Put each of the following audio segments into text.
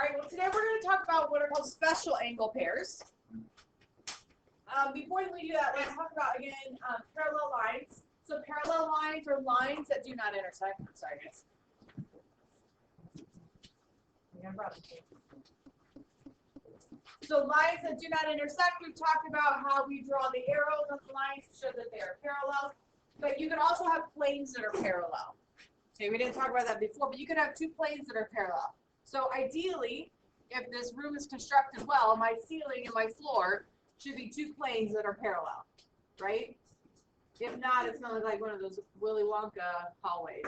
All right, well, today we're going to talk about what are called special angle pairs. Before we do that, let's talk about, again, parallel lines. So parallel lines are lines that do not intersect. I'm sorry, guys. So lines that do not intersect, we've talked about how we draw the arrows on the lines to show that they are parallel. But you can also have planes that are parallel. Okay, we didn't talk about that before, but you can have two planes that are parallel. So ideally, if this room is constructed well, my ceiling and my floor should be two planes that are parallel, right? If not, it's not like one of those Willy Wonka hallways.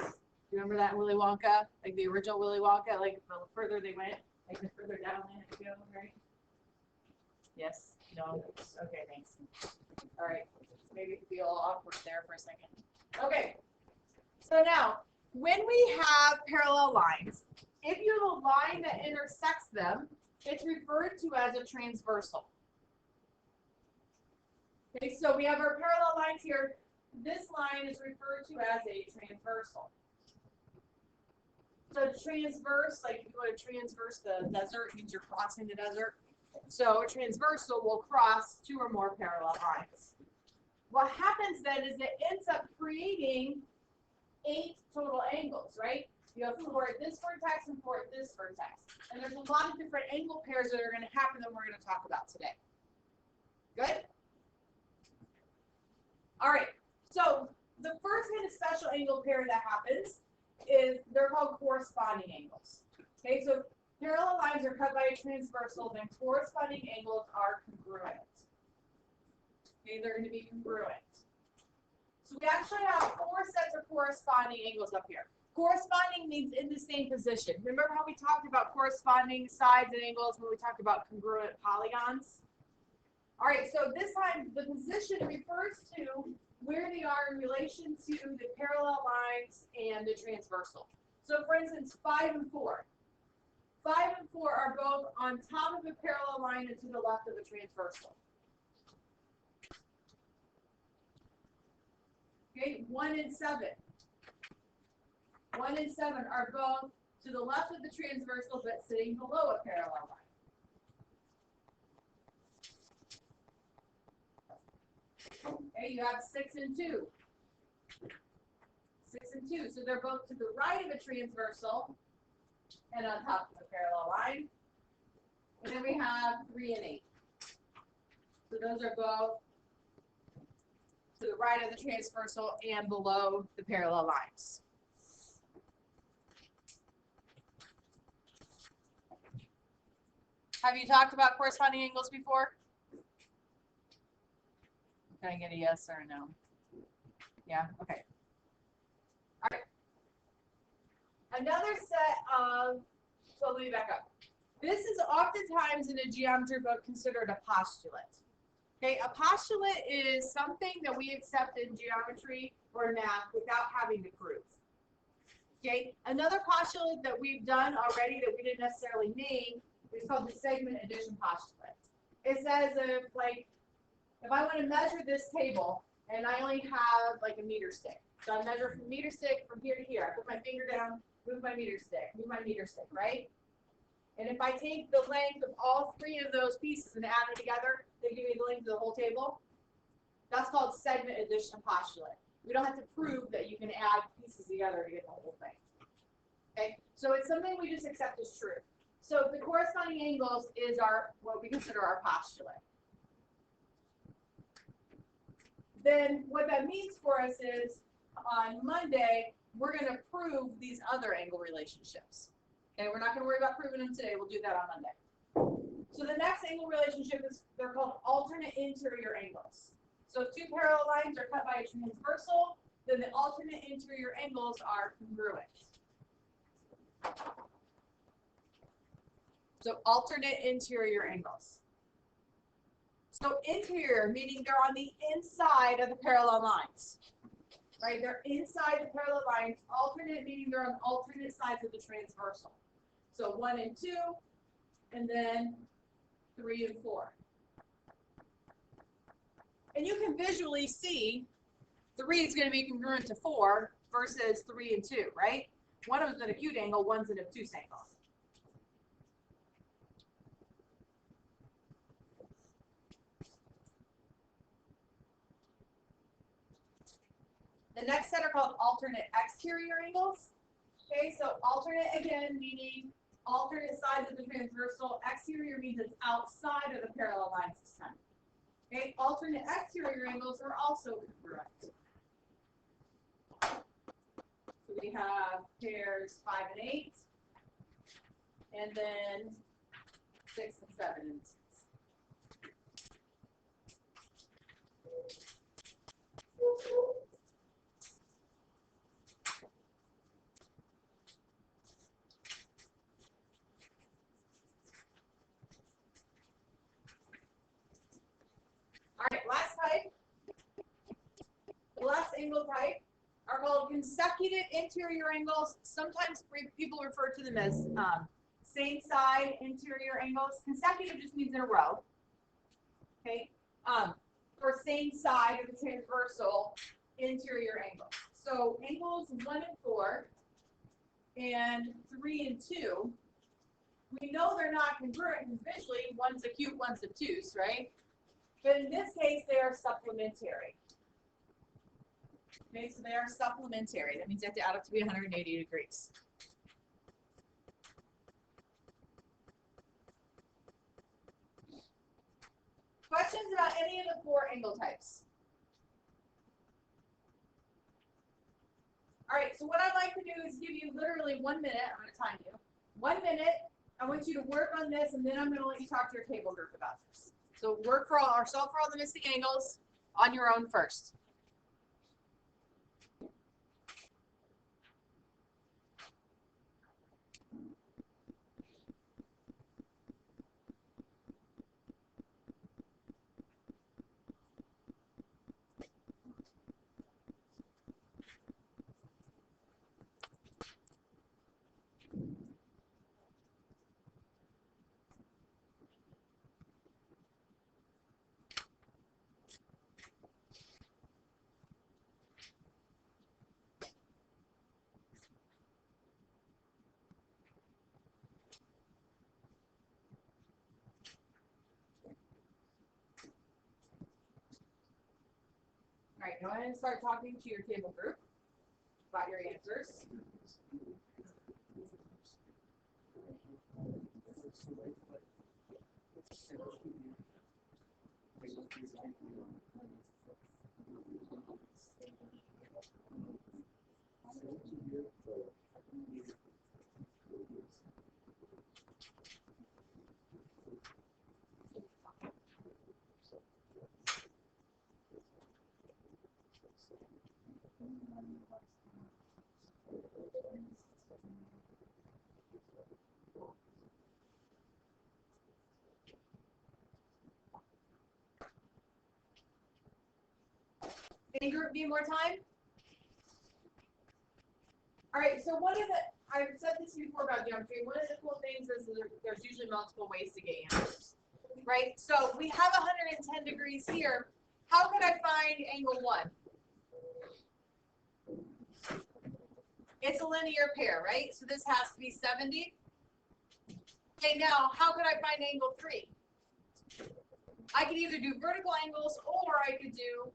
You remember that in Willy Wonka? Like the original Willy Wonka, like the further they went, like the further down they had to go, right? Yes? No? Okay, thanks. All right. Maybe it could be a little awkward there for a second. Okay. So now, when we have parallel lines, if you have a line that intersects them, it's referred to as a transversal. Okay, so we have our parallel lines here. This line is referred to as a transversal. So transverse, like if you want to transverse the desert, means you're crossing the desert. So a transversal will cross two or more parallel lines. What happens then is it ends up creating 8 total angles, right? You have 4 at this vertex and 4 at this vertex. And there's a lot of different angle pairs that are going to happen that we're going to talk about today. Good? All right. So the first kind of special angle pair that happens is they're called corresponding angles. Okay, so parallel lines are cut by a transversal, then corresponding angles are congruent. Okay, they're going to be congruent. So we actually have 4 sets of corresponding angles up here. Corresponding means in the same position. Remember how we talked about corresponding sides and angles when we talked about congruent polygons? All right, so this time the position refers to where they are in relation to the parallel lines and the transversal. So for instance, 5 and 4. 5 and 4 are both on top of a parallel line and to the left of the transversal. Okay, 1 and 7. 1 and 7 are both to the left of the transversal but sitting below a parallel line. Okay, you have 6 and 2. 6 and 2, so they're both to the right of a transversal and on top of a parallel line. And then we have 3 and 8. So those are both to the right of the transversal and below the parallel lines. Have you talked about corresponding angles before? Can I get a yes or a no? Yeah, okay. All right. Another set of, so let me back up. This is oftentimes in a geometry book considered a postulate. Okay, a postulate is something that we accept in geometry or math without having to prove. Okay, another postulate that we've done already that we didn't necessarily name is called the segment addition postulate. It says if I want to measure this table and I only have like a meter stick, so I measure from meter stick from here to here. I put my finger down, move my meter stick, right? And if I take the length of all 3 of those pieces and add them together, they give me the length of the whole table. That's called segment addition postulate. We don't have to prove that you can add pieces together to get the whole thing. Okay, so it's something we just accept as true. So the corresponding angles is what we consider our postulate. Then what that means for us is on Monday, we're going to prove these other angle relationships. Okay, we're not going to worry about proving them today. We'll do that on Monday. So the next angle relationship they're called alternate interior angles. So if 2 parallel lines are cut by a transversal, then the alternate interior angles are congruent. So alternate interior angles. So interior, meaning they're on the inside of the parallel lines. Right? They're inside the parallel lines. Alternate, meaning they're on alternate sides of the transversal. So 1 and 2, and then 3 and 4. And you can visually see 3 is going to be congruent to 4 versus 3 and 2, right? One of them's an acute angle, one's an obtuse angle. The next set are called alternate exterior angles. Okay, so alternate again meaning alternate sides of the transversal. Exterior means it's outside of the parallel lines this time. Okay, alternate exterior angles are also congruent. So we have pairs 5 and 8, and then 6 and 7 and 6. All right, last type. The last angle type are called consecutive interior angles. Sometimes people refer to them as same side interior angles. Consecutive just means in a row. Okay, or same side of the transversal interior angle. So angles 1 and 4 and 3 and 2, we know they're not congruent because visually one's acute, one's obtuse, right? But in this case, they are supplementary. Okay, so they are supplementary. That means they have to add up to be 180 degrees. Questions about any of the 4 angle types? All right, so what I'd like to do is give you literally 1 minute. I'm going to time you. 1 minute. I want you to work on this, and then I'm going to let you talk to your table group about this. So work for all, or solve for all the missing angles on your own first. All right, go ahead and start talking to your table group about your answers. Any group need more time? All right, so one of the, I've said this before about geometry, one of the cool things is that there's usually multiple ways to get answers, right? So we have 110 degrees here. How could I find angle 1? It's a linear pair, right? So this has to be 70. Okay, now how could I find angle 3? I could either do vertical angles or I could do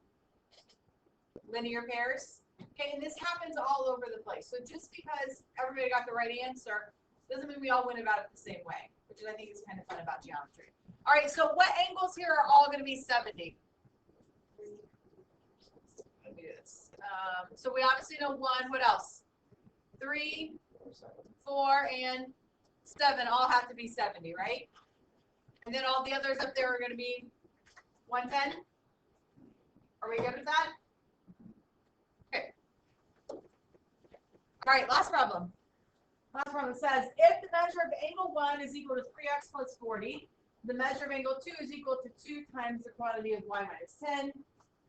linear pairs. Okay, and this happens all over the place. So just because everybody got the right answer doesn't mean we all went about it the same way, which I think is kind of fun about geometry. All right, so what angles here are all going to be 70? Let me do this. So we obviously know 1. What else? 3, 4, and 7 all have to be 70, right? And then all the others up there are going to be 110. Are we good with that? Okay. All right, last problem. Last problem says, if the measure of angle 1 is equal to 3x plus 40, the measure of angle 2 is equal to 2 times the quantity of y minus 10,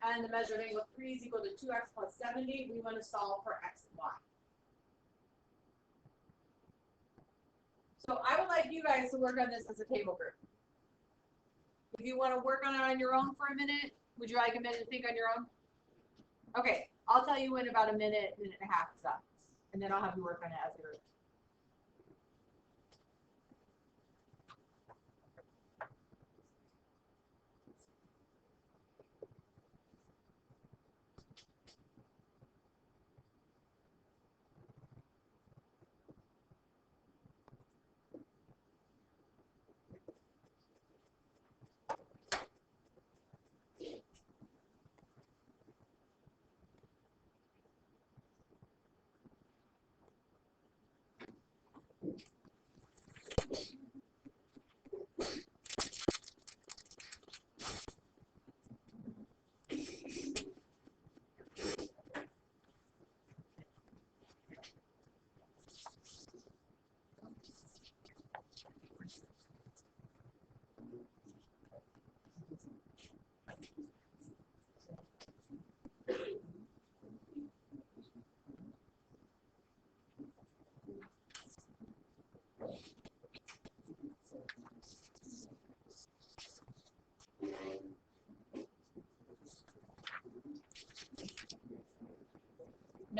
and the measure of angle 3 is equal to 2x plus 70, we want to solve for x and y. So I would like you guys to work on this as a table group. If you want to work on it on your own for a minute, would you like a minute to think on your own? Okay, I'll tell you when about a minute, minute and a half is up, and then I'll have you work on it as a group.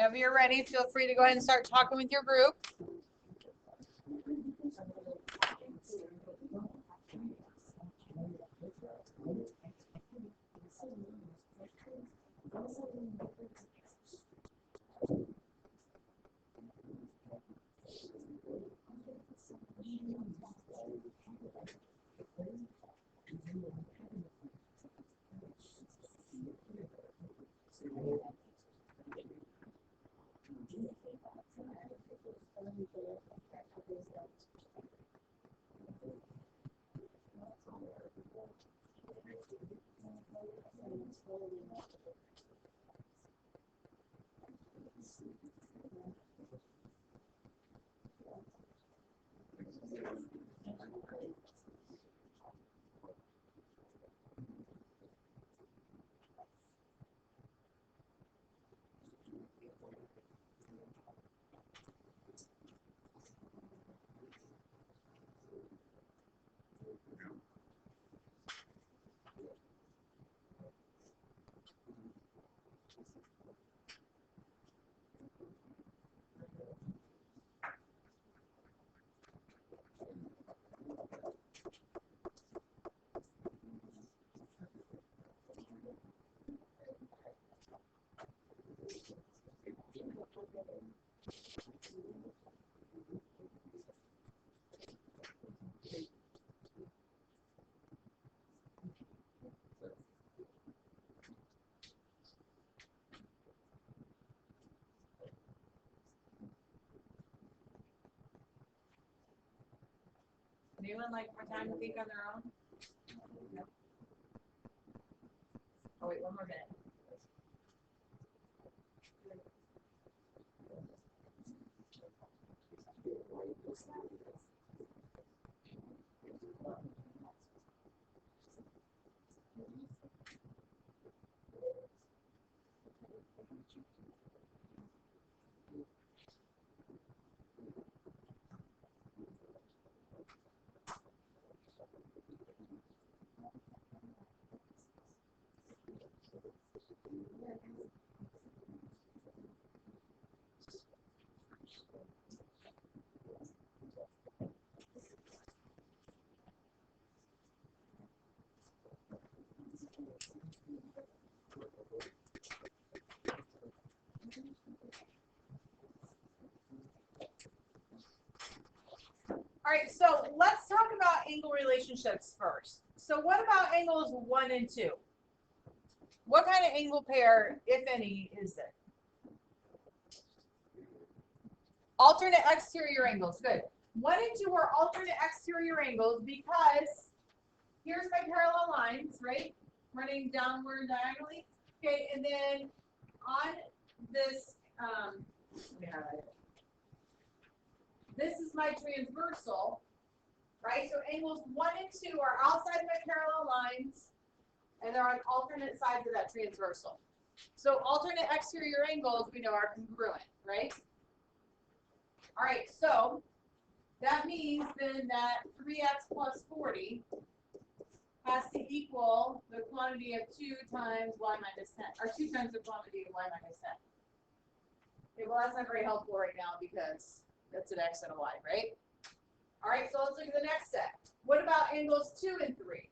Whenever you're ready, feel free to go ahead and start talking with your group. Anyone like more time to think on their own? No. Oh wait, one more minute. All right, so let's talk about angle relationships first. So what about angles 1 and 2? What kind of angle pair, if any, is it? Alternate exterior angles, good. 1 and 2 are alternate exterior angles because here's my parallel lines, right? Running downward diagonally. Okay, and then on this, this is my transversal, right? So angles 1 and 2 are outside my parallel lines, and they're on alternate sides of that transversal. So alternate exterior angles, we know, are congruent, right? All right, so that means then that 3x plus 40 has to equal the quantity of 2 times y minus 10, or 2 times the quantity of y minus 10. Okay, well, that's not very helpful right now because that's an x and a y, right? All right, so let's look at the next set. What about angles 2 and 3?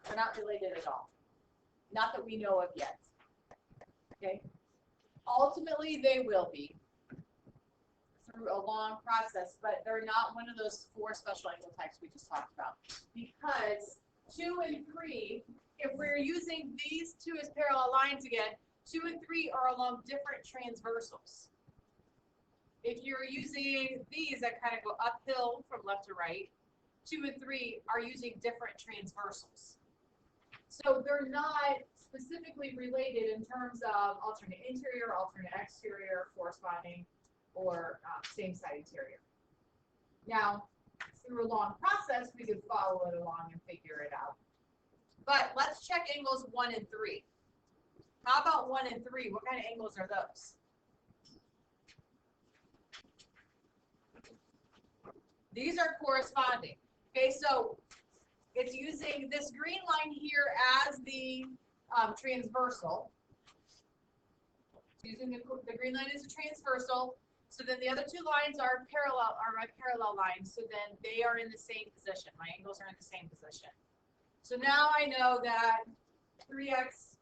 They're not related at all. Not that we know of yet. Okay? Ultimately, they will be through a long process, but they're not one of those 4 special angle types we just talked about. Because 2 and 3, if we're using these 2 as parallel lines again, 2 and 3 are along different transversals. If you're using these that kind of go uphill from left to right, 2 and 3 are using different transversals. So they're not specifically related in terms of alternate interior, alternate exterior, corresponding, or same side interior. Now, through a long process, we could follow it along and figure it out. But let's check angles 1 and 3. How about 1 and 3? What kind of angles are those? These are corresponding. Okay, so it's using this green line here as the transversal. It's using the green line as a transversal. So then the other two lines are my parallel lines. So then they are in the same position. My angles are in the same position. So now I know that 3x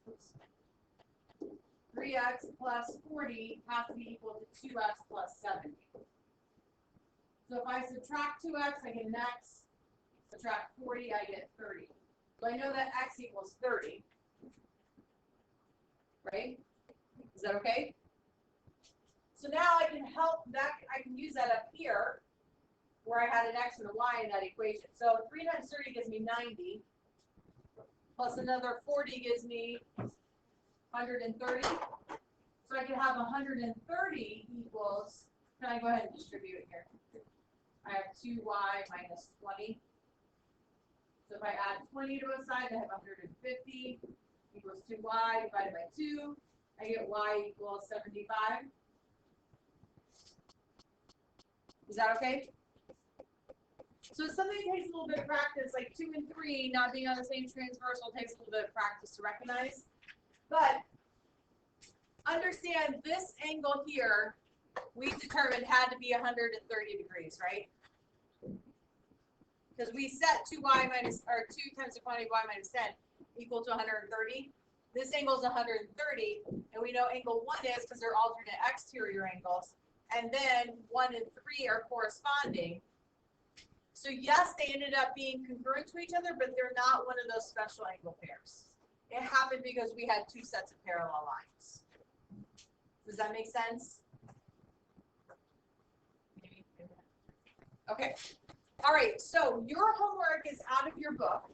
plus 40 has to be equal to 2x plus 70. So if I subtract 2x, I get an x. Subtract 40, I get 30. So I know that x equals 30. Right? Is that okay? So now I can use that up here where I had an x and a y in that equation. So 3 times 30 gives me 90. Plus another 40 gives me 130. So I can have 130 equals, can I go ahead and distribute it here? I have 2y minus 20. So if I add 20 to both sides, I have 150 equals 2y divided by 2. I get y equals 75. Is that okay? So something that takes a little bit of practice, like 2 and 3 not being on the same transversal takes a little bit of practice to recognize. But understand this angle here, we determined had to be 130 degrees, right? Because we set 2 times the quantity y minus 10 equal to 130. This angle is 130, and we know angle 1 is because they're alternate exterior angles. And then 1 and 3 are corresponding. So yes, they ended up being congruent to each other, but they're not one of those special angle pairs. It happened because we had two sets of parallel lines. Does that make sense? Okay. All right, so your homework is out of your book,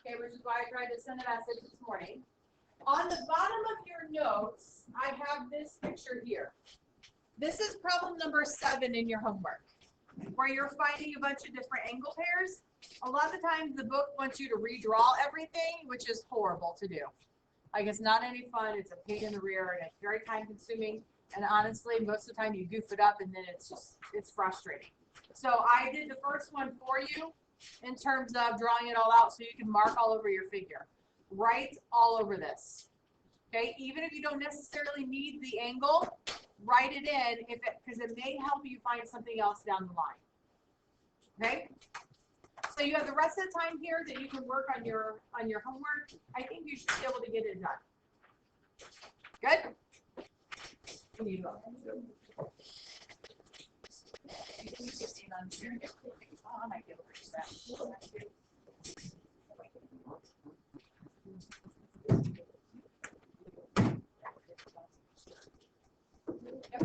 okay, which is why I tried to send a message this morning. On the bottom of your notes, I have this picture here. This is problem number 7 in your homework, where you're finding a bunch of different angle pairs. A lot of the times the book wants you to redraw everything, which is horrible to do. Like, it's not any fun, it's a pain in the rear, and it's very time consuming, and honestly, most of the time you goof it up and then it's frustrating. So I did the first one for you in terms of drawing it all out so you can mark all over your figure. Write all over this. Okay, even if you don't necessarily need the angle, write it in because it may help you find something else down the line. Okay? So you have the rest of the time here that you can work on your homework. I think you should be able to get it done. Good? You go. I might be able to do that. Yep.